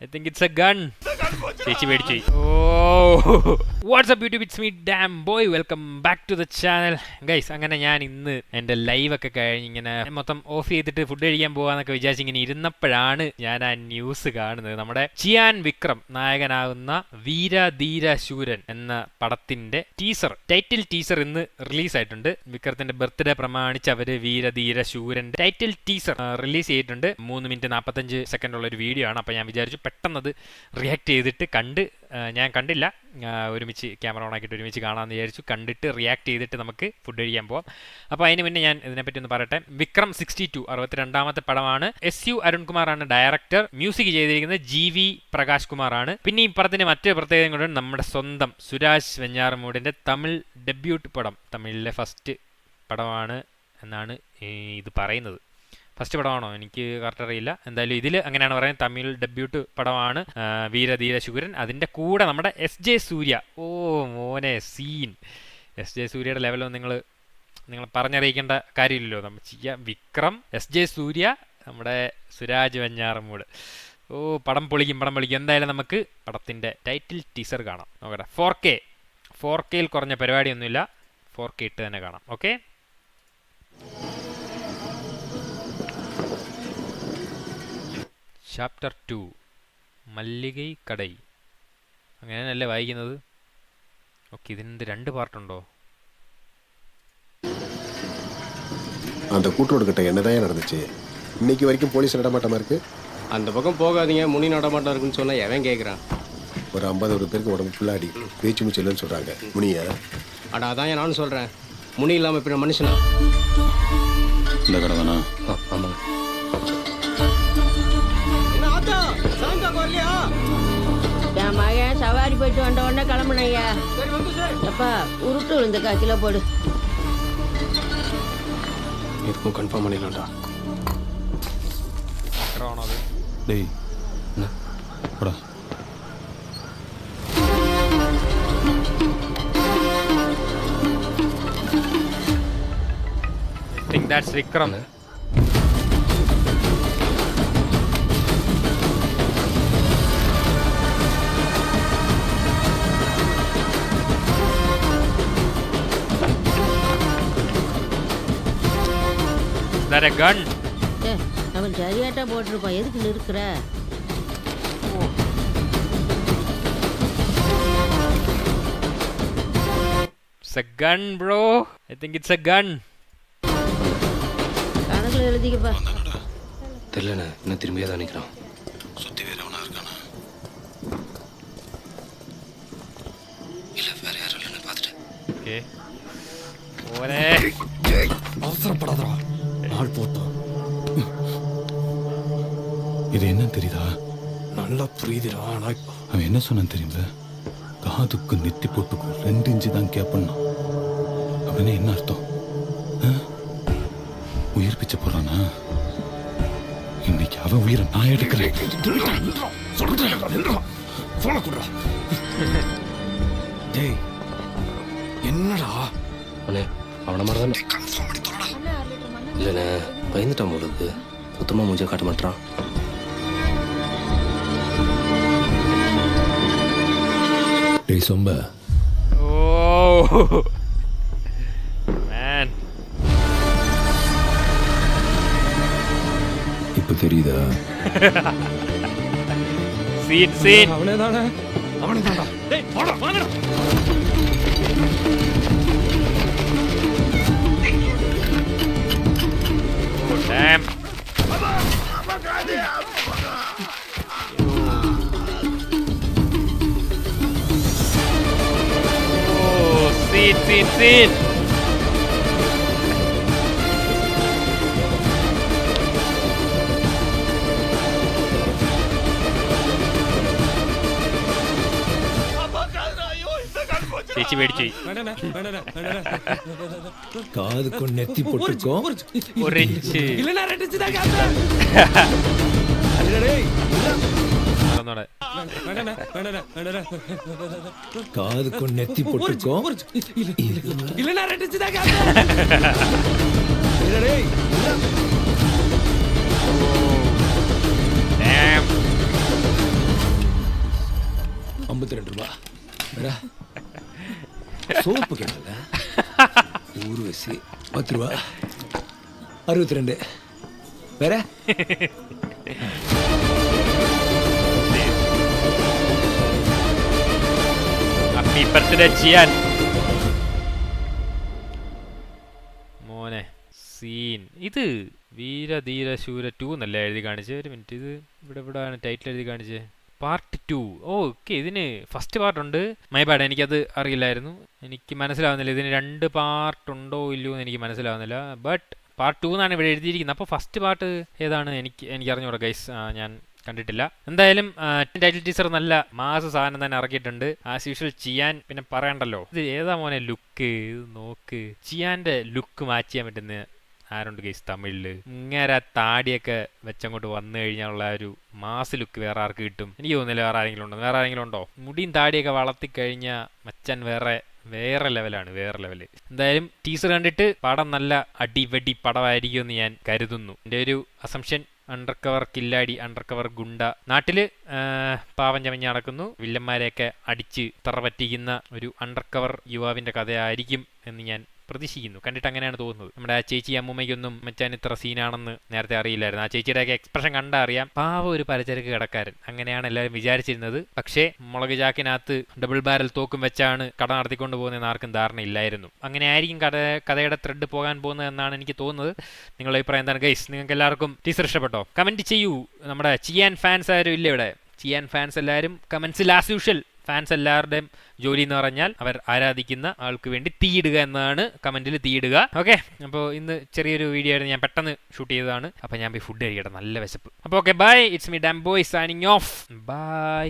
I think it's a gun. ചേച്ചി പേടിച്ചു. ഓ what's up YouTube, it's me dam boy, welcome back to the channel guys. അങ്ങനെ ഞാൻ ഇന്ന് എൻ്റെ ലൈവൊക്കെ കഴിഞ്ഞ് ഇങ്ങനെ മൊത്തം ഓഫ് ചെയ്തിട്ട് ഫുഡ് കഴിക്കാൻ പോകാന്നൊക്കെ വിചാരിച്ച് ഇങ്ങനെ ഇരുന്നപ്പോഴാണ് ഞാൻ ആ ന്യൂസ് കാണുന്നത്. നമ്മുടെ ചിയാൻ വിക്രം നായകനാകുന്ന വീരധീര ശൂരൻ എന്ന പടത്തിന്റെ ടൈറ്റിൽ ടീസർ ഇന്ന് റിലീസ് ആയിട്ടുണ്ട്. വിക്രത്തിന്റെ ബർത്ത്ഡേ പ്രമാണിച്ച് അവര് വീരധീര ശൂരന്റെ ടൈറ്റിൽ ടീസർ റിലീസ് ചെയ്തിട്ടുണ്ട്. 3 മിനിറ്റ് 45 സെക്കൻഡ് ഉള്ള ഒരു വീഡിയോ ആണ്. അപ്പോൾ ഞാൻ വിചാരിച്ചു പെട്ടെന്നത് റിയാക്ട് ചെയ്തിട്ട് ഞാൻ കണ്ടില്ല, ഒരുമിച്ച് ക്യാമറ ഓൺ ആക്കിയിട്ട് ഒരുമിച്ച് കാണാമെന്ന് വിചാരിച്ചു. കണ്ടിട്ട് റിയാക്ട് ചെയ്തിട്ട് നമുക്ക് ഫുഡ് കഴിക്കാൻ പോവാം. അപ്പോൾ അതിന് മുന്നേ ഞാൻ ഇതിനെപ്പറ്റി ഒന്ന് പറയട്ടെ. വിക്രം 62 62ാമത്തെ പടമാണ്. SU അരുൺകുമാറാണ് ഡയറക്ടർ. മ്യൂസിക് ചെയ്തിരിക്കുന്നത് GV പ്രകാശ് കുമാറാണ്. പിന്നെ ഈ പടത്തിന് മറ്റൊരു പ്രത്യേകത കൂടെ, നമ്മുടെ സ്വന്തം സുരാജ് വെഞ്ഞാറമൂടിൻ്റെ തമിഴ് ഡെബ്യൂട്ട് പടം, തമിഴിലെ ഫസ്റ്റ് പടമാണ് എന്നാണ് ഇത് പറയുന്നത്. ഫസ്റ്റ് പടമാണോ എനിക്ക് കറക്റ്റ് അറിയില്ല. എന്തായാലും ഇതിൽ അങ്ങനെയാണ് പറയുന്നത്. തമിഴ് ഡെബ്യൂട്ട് പടമാണ് വീരധീര ശൂരൻ. അതിൻ്റെ കൂടെ നമ്മുടെ SJ സൂര്യ. ഓ മോനെ സീൻ. SJ സൂര്യയുടെ ലെവലൊന്നും നിങ്ങൾ പറഞ്ഞറിയിക്കേണ്ട കാര്യമില്ലല്ലോ. നമ്മൾ ചെയ്യാം. വിക്രം, SJ സൂര്യ, നമ്മുടെ സുരാജ് വെഞ്ഞാറമൂട്. ഓ പടം പൊളിക്കും. എന്തായാലും നമുക്ക് പടത്തിൻ്റെ ടൈറ്റിൽ ടീസർ കാണാം. നോക്കട്ടെ. 4Kയിൽ കുറഞ്ഞ പരിപാടിയൊന്നുമില്ല. 4K ഇട്ട് തന്നെ കാണാം. ഓക്കെ. ചാപ്റ്റർ 2 മല്ലികൈ കടൈ. അങ്ങനെയല്ലേ വായിക്കുന്നത്? ഓക്കെ. ഇതിനെന്ത് 2 പാർട്ടുണ്ടോ? அந்த கூட்டோடு என்னதான் நடந்துச்சு இன்னைக்கு வரைக்கும் போலீஸ் நடமாட்டமா இருக்கு. அந்த பக்கம் போகாதீங்க, முனி நடமாட்டம் இருக்குன்னு சொன்னா எவன் கேட்குறான்? ஒரு 50 பேருக்கு உடம்பு ஃபுல்லாடி பேச்சு மூச்சு இல்லைன்னு சொல்றாங்க. முனியா? அட அதான் நானும் சொல்றேன். முனி இல்லாம இப்ப மனுஷனா? இந்த கடை தானா? ஆமாங்க. என் மகன் சவாரி போயிட்டு வந்த உடனே கிளம்புனையா. எப்பா உருட்டு விழுந்த காய்ச்சல போடு. இதுக்கும் கன்ஃபார்ம் பண்ணிடலாம்டா. டேய் போடா. I think that's Vikram. Is that a gun? அவன் சரியாட்டா போட்டிருப்பான். எதுக்கு நிற்கிற? It's a gun, bro. I think it's a gun. கணக்குல எழுதிக்கப்பா. தெரியலண்ணே, இன்னும் திரும்பியே தான் நிற்கிறான். சுத்தி வேறவனா இருக்கானா? இல்லை வேற யாரும் இல்லைன்னு பார்த்துட்டேன். Okay. ஓரே அவசரப்படாதா, நாள் போட்டோம். இது என்ன தெரியுதா? நல்லா புரியுதுடா. ஆனால் அவன் என்ன சொன்னான் தெரியுங்களா? காதுக்கு நெத்தி போட்டுக்கும் 2 இன்ச்சு தான் கேப்பண்ணா. அப்படின்னா என்ன அர்த்தம்? உயிர் பிச்சை போடுறானா? இன்னைக்கு அவன் உயிரை நான் எடுக்கிறேன். டேய் என்னடா? அண்ணே அவனை மாதிரி தான். இல்லைண்ணே பயந்துட்டான் போலுக்கு. சுத்தமாக மூஞ்ச காட்ட மாட்டான். டேய் சொம்ப. Oh man. இப்ப தெரியுதா? சீன். அவனே தானே. டேய் வாடா வாங்கடா. Oh damn. Oh, scene. ചേച്ചി പേടിച്ചു. காதுக்கு நெத்தி போட்டுக்கோ 1 இன்ச்சு. காதுக்கு நெத்தி போட்டுக்கோ. Damn. 52 ரூபா சோப்பு கேட்டல ஊர்வசி 10 ரூபா 62 வேற ഹാപ്പി ബർത്ത്ഡേ ചിയാൻ മോനെ സീൻ. ഇത് വീരധീര ശൂര 2 എന്നല്ല എഴുതി കാണിച്ചത്. ഒരു മിനിറ്റ്, ഇത് ഇവിടെ ആണ് ടൈറ്റിൽ എഴുതി കാണിച്ചത്. പാർട്ട് 2. ഓക്കെ, ഇതിന് ഫസ്റ്റ് പാർട്ടുണ്ട്. മൈ ബാഡ്, എനിക്കത് അറിയില്ലായിരുന്നു. എനിക്ക് മനസ്സിലാവുന്നില്ല ഇതിന് 2 പാർട്ട് ഉണ്ടോ ഇല്ലയോ എന്ന് എനിക്ക് മനസ്സിലാവുന്നില്ല. ബട്ട് പാർട്ട് 2 എന്നാണ് ഇവിടെ എഴുതിയിരിക്കുന്നത്. അപ്പോൾ ഫസ്റ്റ് പാർട്ട് ഏതാണ് എനിക്ക് അറിഞ്ഞൂടാ ഗൈസ്, ഞാൻ കണ്ടിട്ടില്ല. എന്തായാലും ടൈറ്റിൽ ടീസർ നല്ല മാസ സാധനം തന്നെ ഇറക്കിയിട്ടുണ്ട്. ആസ് യൂഷ്വൽ ചിയാൻ പിന്നെ പറയണ്ടല്ലോ. ഇത് ഏതാ മോനെ ലുക്ക്, ഇത് നോക്ക്. ചിയാന്റെ ലുക്ക് മാച്ച് ചെയ്യാൻ പറ്റുന്ന ആരുണ്ട് ഗൈസ് തമിഴില്? ഇങ്ങനെ താടിയൊക്കെ വെച്ചങ്ങോട്ട് വന്നു കഴിഞ്ഞാലുള്ള ഒരു മാസ് ലുക്ക് വേറെ ആർക്ക് കിട്ടും? എനിക്ക് തോന്നുന്നില്ല വേറെ ആരെങ്കിലും ഉണ്ടോ? മുടിയും താടിയൊക്കെ വളർത്തിക്കഴിഞ്ഞാൽ മച്ചാൻ വേറെ ലെവലാണ്, വേറെ ലെവല്. എന്തായാലും ടീസർ കണ്ടിട്ട് പടം നല്ല അടിവടി പടമായിരിക്കും എന്ന് ഞാൻ കരുതുന്നു. എൻ്റെ ഒരു അസംഷൻ അണ്ടർ കവർ കില്ലാടി, അണ്ടർ കവർ ഗുണ്ട, നാട്ടില് പാവം ചമഞ്ഞ് നടക്കുന്നു, വില്ലന്മാരെയൊക്കെ അടിച്ച് തറ പറ്റിക്കുന്ന ഒരു അണ്ടർ കവർ യുവാവിൻ്റെ കഥയായിരിക്കും എന്ന് ഞാൻ പ്രതീക്ഷിക്കുന്നു. കണ്ടിട്ട് അങ്ങനെയാണ് തോന്നുന്നത്. നമ്മുടെ ആ ചേച്ചി അമ്മൂമ്മയ്ക്കൊന്നും മച്ചാൻ ഇത്ര സീനാണെന്ന് നേരത്തെ അറിയില്ലായിരുന്നു. ആ ചേച്ചിയുടെയൊക്കെ എക്സ്പ്രഷൻ കണ്ടാൽ അറിയാം, പാവം ഒരു പലചരക്ക് കടക്കാരൻ, അങ്ങനെയാണ് എല്ലാവരും വിചാരിച്ചിരുന്നത്. പക്ഷേ മുളക് ചാക്കിനകത്ത് ഡബിൾ ബാരൽ തോക്കും വെച്ചാണ് കട നടത്തിക്കൊണ്ട് പോകുന്നതെന്ന് ആർക്കും ധാരണയില്ലായിരുന്നു. അങ്ങനെ ആയിരിക്കും കഥയുടെ ത്രെഡ് പോകാൻ പോകുന്നത് എന്നാണ് എനിക്ക് തോന്നുന്നത്. നിങ്ങളുടെ അഭിപ്രായം എന്താണ് ഗൈസ്? നിങ്ങൾക്ക് എല്ലാവർക്കും ടീസർ ഇഷ്ടപ്പെട്ടോ? കമൻറ്റ് ചെയ്യൂ. നമ്മുടെ ചിയാൻ ഫാൻസ് ആരും ഇല്ല ഇവിടെ? ചിയാൻ ഫാൻസ് എല്ലാവരും കമൻസിൽ ആസ് യൂഷ്വൽ. ഫാൻസ് എല്ലാവരുടെയും ജോലി എന്ന് പറഞ്ഞാൽ അവർ ആരാധിക്കുന്ന ആൾക്ക് വേണ്ടി തീയിടുക എന്നാണ്. കമന്റിൽ തീയിടുക. ഓക്കെ, അപ്പോൾ ഇന്ന് ചെറിയൊരു വീഡിയോ ആയിരുന്നു, ഞാൻ പെട്ടെന്ന് ഷൂട്ട് ചെയ്തതാണ്. അപ്പോൾ ഞാൻ പോയി ഫുഡ് കഴിക്കട്ടെ, നല്ല വിശപ്പ്. അപ്പോൾ okay, bye. It's me dam boy signing off. By.